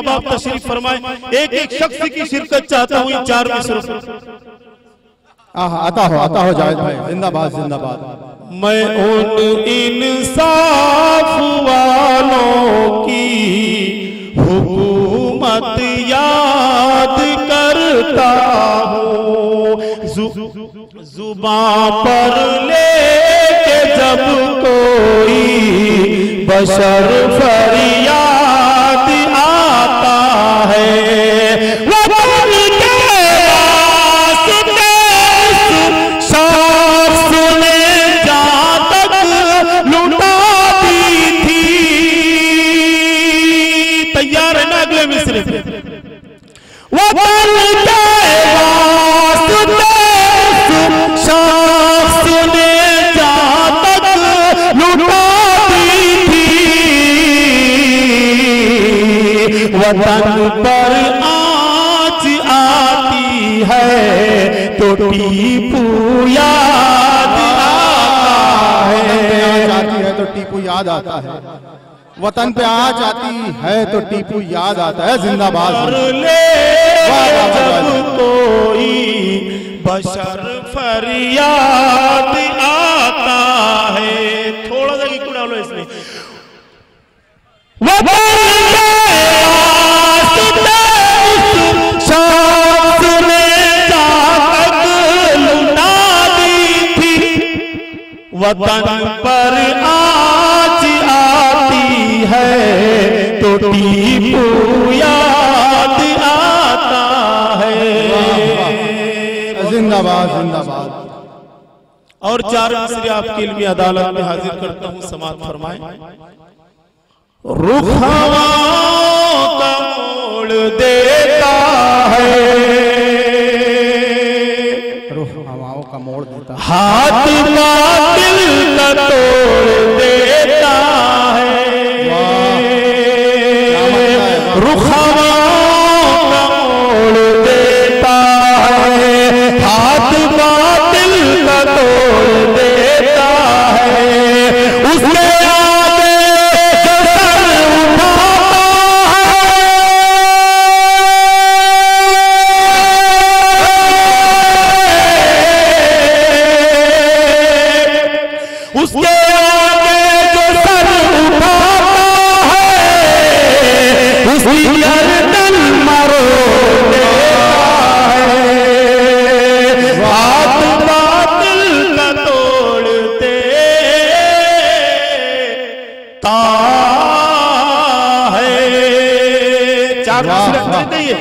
अहबाब तशरीफ फरमाए। एक एक शख्स की शिरकत चाहता हूँ इन 4 मिसरों से। आता हो जावेद भाई, जिंदाबाद जिंदाबाद। मैं उन इंसाफ वालों की हुकूमत याद करता हूँ, जुबां पर लेके जब कोई बशर फरियाद आता है, वतन के वास्ते शार सुने जहाँ तक लुटा दी थी। तैयार है ना अगले मिसरे पे? वतन के वास्ते शार सुने जहाँ तक लुटा दी थी, वतन पर आँच आती है तो टीपू याद आता है। तो टीपू याद आता है, वतन पे आँच आती है तो टीपू याद आता है। जिंदाबाद। जब कोई बशर फरियाद आता है, थोड़ा सा इक्वल डालो इसमें। वतन पर आँच आती है तो टीपू याद आता है। जिंदाबाद जिंदाबाद। और 4 मिसरे आपके इल्मी अदालत में हाजिर करता हूँ, समाअत फरमाएं। रुख हवाओं का मोड़ देता है, रुख हवाओं का मोड़ देता है, हाथ बातिल का तोड़ देता है। रुख हवाओं का मोड़ देता है, हाथ बातिल का तोड़ देता है। उसके आगे जो सर उठाता है, उसके आगे जो सर उठाता है, उसकी गर्दन मरोड़ देता है। हाथ बातिल का तोड़ते ता है। 4 मिसरे नहीं है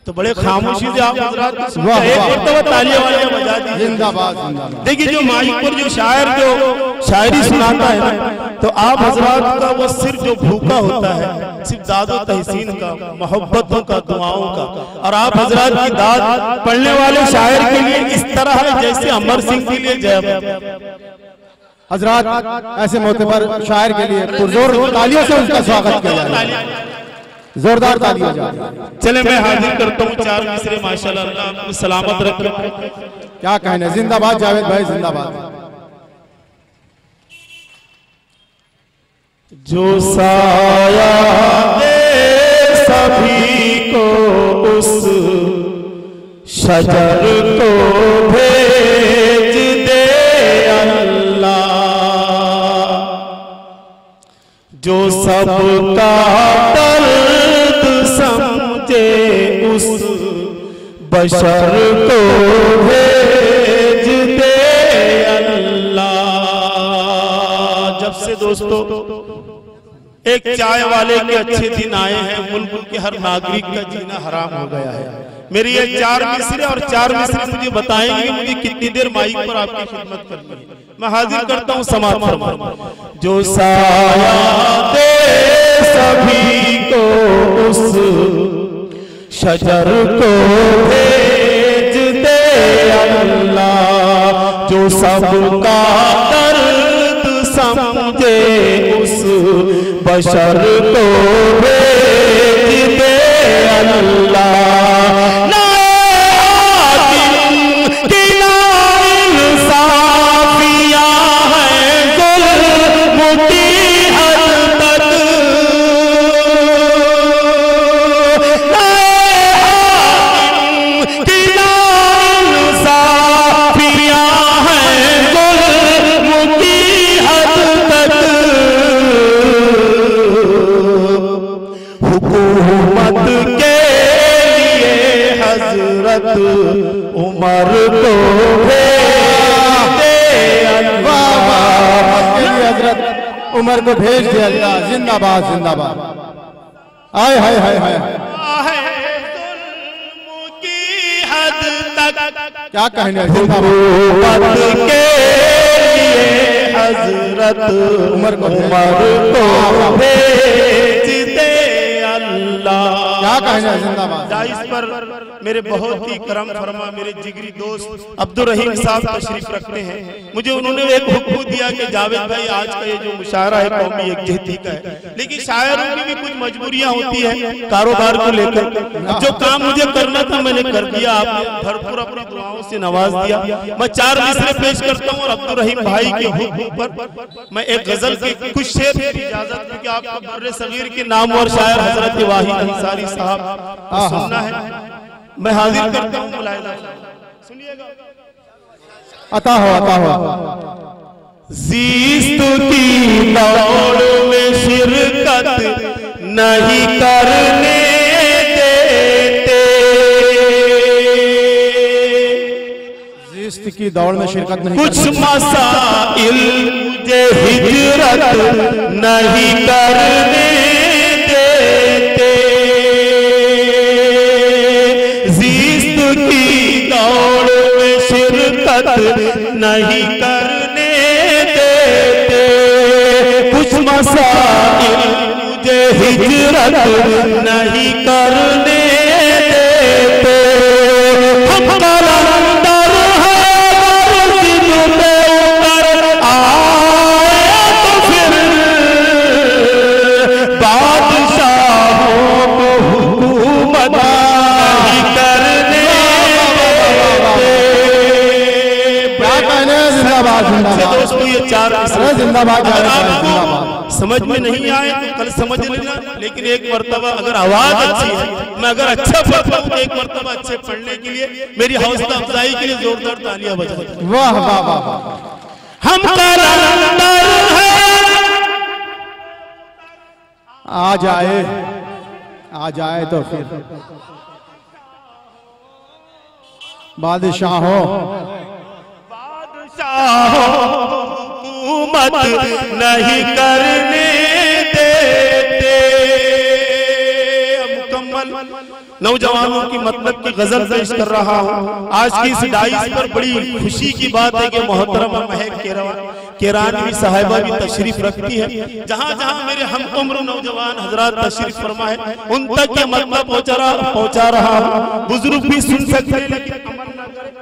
तो बड़े खामोशी से आप हजरात एक दफा तालियां वालियां बजा दीजिए। जिंदाबाद जिंदाबाद। देखिए जो माइक पर जो शायर जो शायरी सुनाता है ना, तो आप हजरात का वो सिर्फ जो भूखा होता है, सिर्फ दादो तहसीन का, मोहब्बतों का, दुआओं का, और आप हजरात की दाद पढ़ने वाले शायर के लिए इस तरह है जैसे अमर सिंह के लिए जय। हजरात ऐसे मौके पर शायर के लिए पुरजोर तालियों से उसका स्वागत किया जाए, जोरदार तालियां जाए। चले मैं हाजिर करता हूँ 4 मिसरे। माशाल्लाह, अल्लाह आपको सलामत रखे। क्या कहने। जिंदाबाद जावेद भाई, जिंदाबाद। जो साया दे सभी को उस शजर को भेज दे अल्लाह, जो सबका दर्द समझे उस बशर को भेज दे अल्लाह। जब से दोस्तों एक चाय वाले के अच्छे दिन आए हैं, मुल्क के हर नागरिक का जीना हराम हो गया है। मेरी ये 4 मिसरे और 4 मिसरे मुझे बताएंगे कि मुझे कितनी देर माइक पर आपकी खिदमत करनी है। मैं हाजिर करता हूँ, समाअत फरमाएं। जो साया दे सभी को उस शजर को भेज दे अल्लाह, जो सबका दर्द समझे उस बशर को भेज दे अल्लाह। उमर को भेज दे अल्लाह। हजरत उमर को भेज दे अल्लाह। जिंदाबाद जिंदाबाद। आय हाय हाय हाय। क्या कहने जिंदाबाद के लिए हजरत उमर को भेज दे अल्लाह। क्या कहना है जिंदाबाद। इस पर मेरे बहुत ही करम फरमा मेरे जिगरी दोस्त अब्दुल रहीम साहब तशरीफ रखते हैं। मुझे उन्होंने एक हुक्म दिया कि जावेद भाई आज का ये जो मुशायरा है कौमी यकजहती का है, लेकिन शायरों की भी कुछ मजबूरियां होती है कारोबार को लेकर। जो काम मुझे करना था मैंने कर दिया, आपने भरपूर अपनी दुआओं से नवाज दिया। मैं 4 मिसरे पेश करता हूँ और अब्दुल रहीम भाई के हुक्म पर मैं एक गजल के कुछ शेर की इजाजत, क्योंकि आपको बर्रे सगीर के नाम और शायर हजरत वाहिद अंसारी साहब सुनना है। मैं हाजिर करता हूँ, मुलाहिजा सुनिएगा। अता हो। ज़ीस्त की दौड़ में शिरकत नहीं करने देते, ज़ीस्त की दौड़ में शिरकत नहीं। कुछ मसाइल मुझे हिजरत नहीं करने देते, की दौड़ में शिरकत नहीं करने देते, कुछ मसाइल मुझे हिजरत नहीं करने देते। हम कलंदर हैं मस्जिद पे उतर आए तो फिर बादशाहों को हुकूमत नहीं करने। दोस्तों ये 4 जिंदाबाद। समझ में नहीं आए तो कल समझ लेना, लेकिन एक मर्तबा अगर आवाज अच्छी है, मैं अगर अच्छा पढ़ता हूँ, एक मर्तबा अच्छे पढ़ने के लिए मेरी हौसला अफजाई के लिए जोरदार तालियां बजाएं। वाह वाह वाह। हम कलंदर हैं। आ जाए तो फिर बादशाहों हुकूमत नहीं करने देते। मुकम्मल नौजवानों की मतलब की गजल पेश कर रहा हूँ। आज की इस डाइस पर बड़ी खुशी की बात है कि मोहतरम महक केरानी साहिबा भी तशरीफ रखती है। जहाँ जहाँ मेरे हम उम्र नौजवान हजरात तशरीफ फरमा है, उन तक ये मतलब पहुँचा रहा हूँ। बुजुर्ग भी सुन सकते हैं लेकिन अमल ना करें।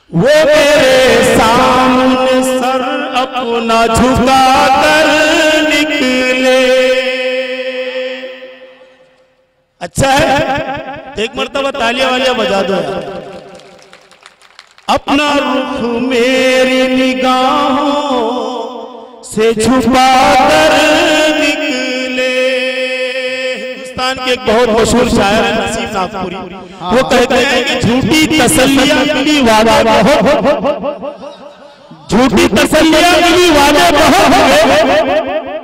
वो मेरे सामने सर अपना झुका कर निकले। अच्छा है, एक मर्तबा तालियां वालियां बजा दो। अपना रुख मेरी निगाहों से छुपा कर निकले। हिंदुस्तान के एक बहुत मशहूर शायर है नसीब नागपुरी, वो कहते हैं कि झूठी तसल्लियां मिली वादा बहुत, झूठी तसल्लियां मिली वादा बहुत हुए,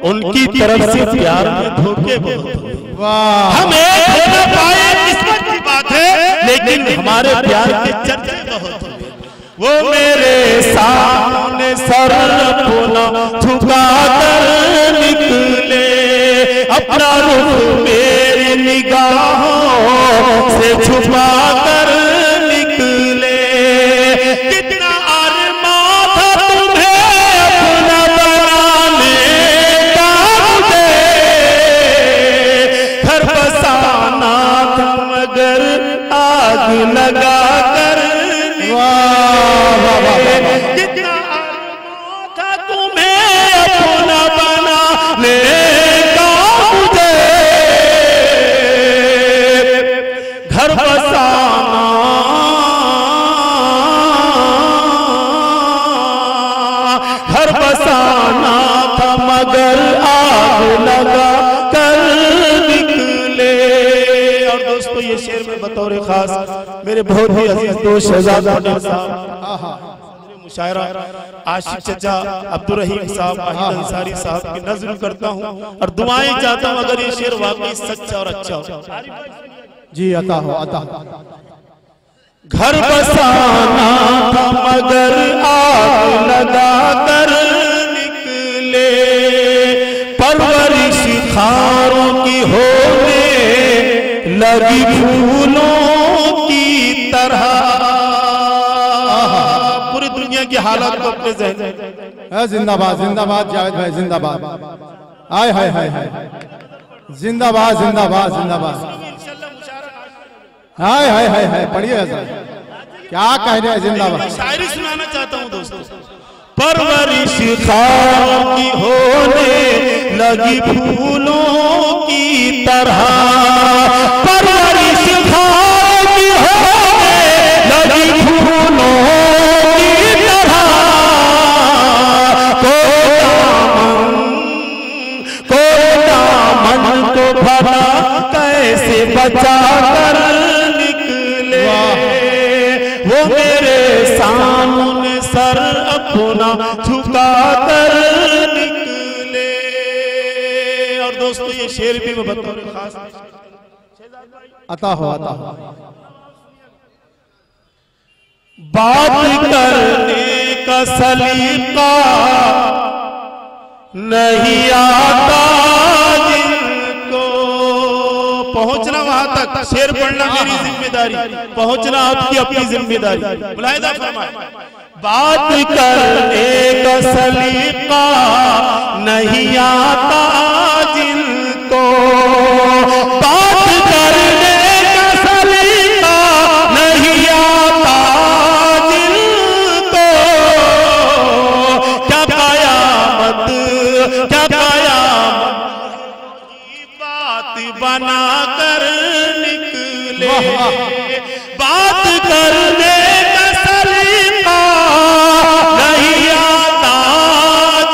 उनकी तरफ से प्यार में धोखे बहुत हुए। हम एक हो न पाए किस्मत की बात है, लेकिन हमारे प्यार के चर्चे बहुत हुए। वो मेरे सामने सर अपना झुका कर निकले, अपना रुख मेरी निगाहों से छुपा कर निकले। कितना अरमान था तुम्हें अपना बनाने का, मुझे घर बसाना था मगर आग लगा कर। कितना अरमान था तुम्हें अपना बनाने का, मुझे घर बसाना, घर बसाना था मगर आग लगा कर निकले। और दोस्तों ये शेर में बतौर खास मेरे बहुत ही अजीज दोस्त शहजादा साहब मुशायरा आशिक चचा अब्दुल रहीम साहब वाहिद अंसारी साहब की नज़र करता हूँ और दुआएं चाहता हूँ अगर ये शेर वाकई सच्चा और अच्छा हो। जी अता हो अता। घर बसाना था मगर आग लगा कर निकले, परवरिश खारों की होने लगी फूलों की तरह। पूरी दुनिया की हालत को अपने ज़हन। जिंदाबाद जिंदाबाद जावेद भाई जिंदाबाद। आय हाय हाय हाय जिंदाबाद जिंदाबाद जिंदाबाद। हाय हाय हाय हाय पढ़िए क्या कह रहे हैं। जिंदाबाद। शायरी सुनाना चाहता हूँ दोस्तों। परवरिश खारों की होने लगी फूलों की तरह, परवरिश खारों की होने लगी फूलों की तरह। कोई दामन को भला कैसे बचा कर निकले, वो मेरे सामने सर अपना झुका कर निकले। और दोस्तों ये शेर भी मैं बतौर खास अता हो अता हो। बात करने का सलीका नहीं आता जिनको, पहुंचना वहां तक शेर पढ़ना मेरी जिम्मेदारी, पहुंचना आपकी अपनी जिम्मेदारी। मुलाहिदा फरमाए। बात करने का सलीका नहीं आता जिनको, बात करने का सलीका नहीं आता जिनको, क्या कयामत की बात बना कर निकले। बात करने का सलीका नहीं आता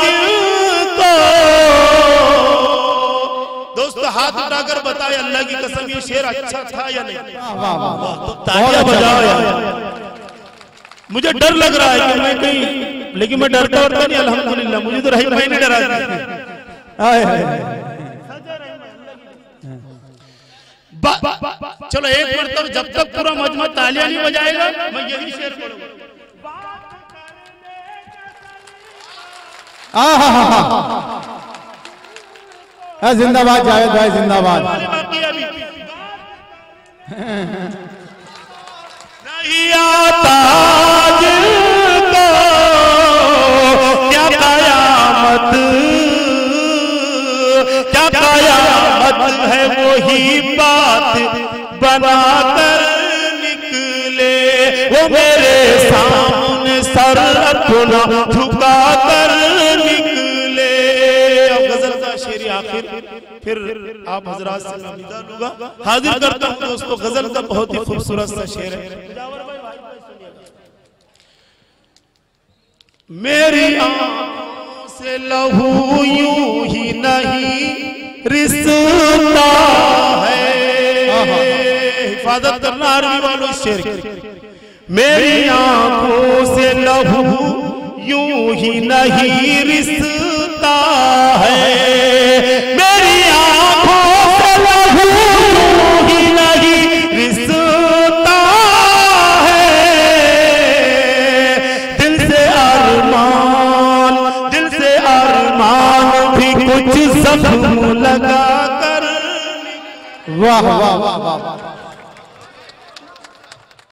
जिनको। दोस्तों हाथ उठाकर बताए अल्लाह की कसम ये शेर अच्छा था या नहीं? तो तालियां बजाओ यार। मुझे डर लग रहा है कि मैं कहीं, लेकिन मैं डरता वरता नहीं अल्हम्दुलिल्लाह। मुझे तो रहीम भाई ने डरा दिया। चलो एक मरतबा जब तक पूरा मजमा तालियां नहीं बजाएगा मैं यही शेर पढ़ूंगा। जिंदाबाद जावेद भाई जिंदाबाद। नहीं आता जिनको, क्या कयामत है वही बात बना कर निकले, वो मेरे सामने सर अपना झुका कर निकले। अब गजल का शेर आखिर फिर आप हजरात से मैं विदा लूंगा। हाजिर करता हूं दोस्तों गजल का बहुत ही खूबसूरत सा शेर है। मेरी आंखों से लहू यूं ही नहीं रिसता है, हिफाजत करना आर्मी वालों शेर की। मेरी आंखों से लहू यूं ही नहीं रिसता है, मेरी आंखों से लहू यूं ही नहीं रिसता है। दिल से अरमान भी कुछ जख्म लगा कर। वाह वाह वाह वाह।